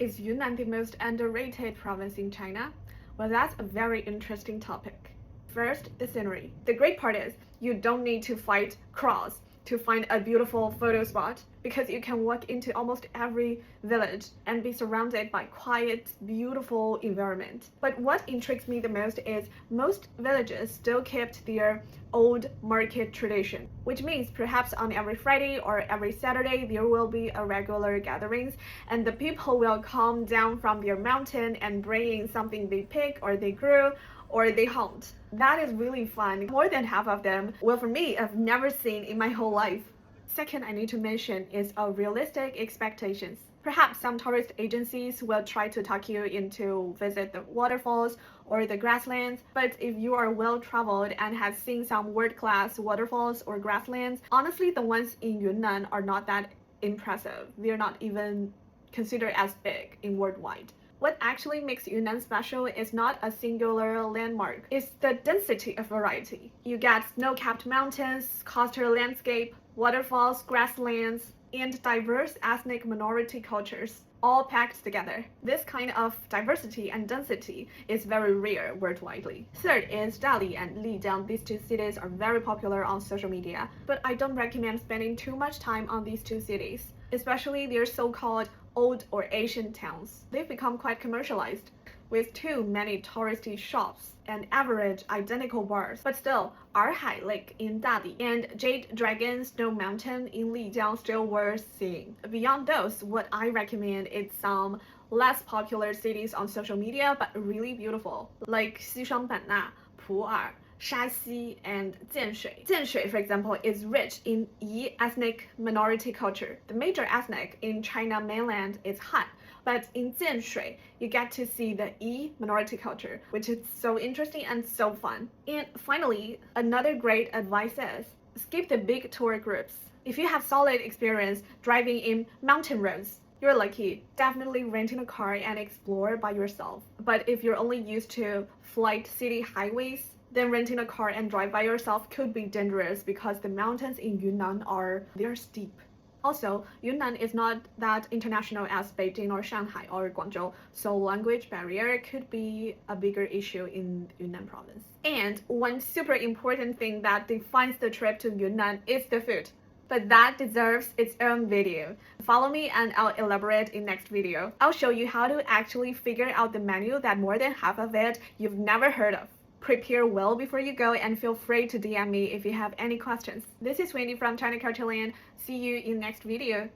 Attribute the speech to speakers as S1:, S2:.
S1: Is Yunnan the most underrated province in China? Well, that's a very interesting topic. First, the scenery. The great part is you don't need to fight crowds to find a beautiful photo spot because you can walk into almost every village and be surrounded by quiet, beautiful environment. But what intrigues me the most is most villages still kept their old market tradition, which means perhaps on every Friday or every Saturday there will be a regular gatherings and the people will come down from their mountain and bring in something they pick or they grew or they hunt. That is really fun. More than half of them, well, for me, I've never seen in my whole life. Second, I need to mention is realistic expectations. Perhaps some tourist agencies will try to talk you into visit the waterfalls or the grasslands, but if you are well traveled and have seen some world-class waterfalls or grasslands, honestly, the ones in Yunnan are not that impressive. They're not even considered as big in worldwide. What actually makes Yunnan special is not a singular landmark, it's the density of variety. You get snow-capped mountains, coastal landscape, waterfalls, grasslands, and diverse ethnic minority cultures, all packed together. This kind of diversity and density is very rare worldwide. Third is Dali and Lijiang. These two cities are very popular on social media, but I don't recommend spending too much time on these two cities, especially their so-called old or ancient towns. They've become quite commercialized, with too many touristy shops and average identical bars. But still, Erhai Lake in Dali and Jade Dragon Snow Mountain in Lijiang still worth seeing. Beyond those, what I recommend is some less popular cities on social media but really beautiful, like Xishuangbanna, Pu'er, Shaxi, and Jianshui. Jianshui, for example, is rich in Yi ethnic minority culture. The major ethnic in China mainland is Han, but in Jianshui, you get to see the Yi minority culture, which is so interesting and so fun. And finally, another great advice is skip the big tour groups. If you have solid experience driving in mountain roads, you're lucky. Definitely renting a car and explore by yourself. But if you're only used to flight city highways, then renting a car and drive by yourself could be dangerous because the mountains in Yunnan they're steep. Also, Yunnan is not that international as Beijing or Shanghai or Guangzhou, so language barrier could be a bigger issue in Yunnan province. And one super important thing that defines the trip to Yunnan is the food. But that deserves its own video. Follow me and I'll elaborate in next video. I'll show you how to actually figure out the menu that more than half of it you've never heard of. Prepare well before you go and feel free to DM me if you have any questions. This is Wendy from China Culture Land. See you in next video.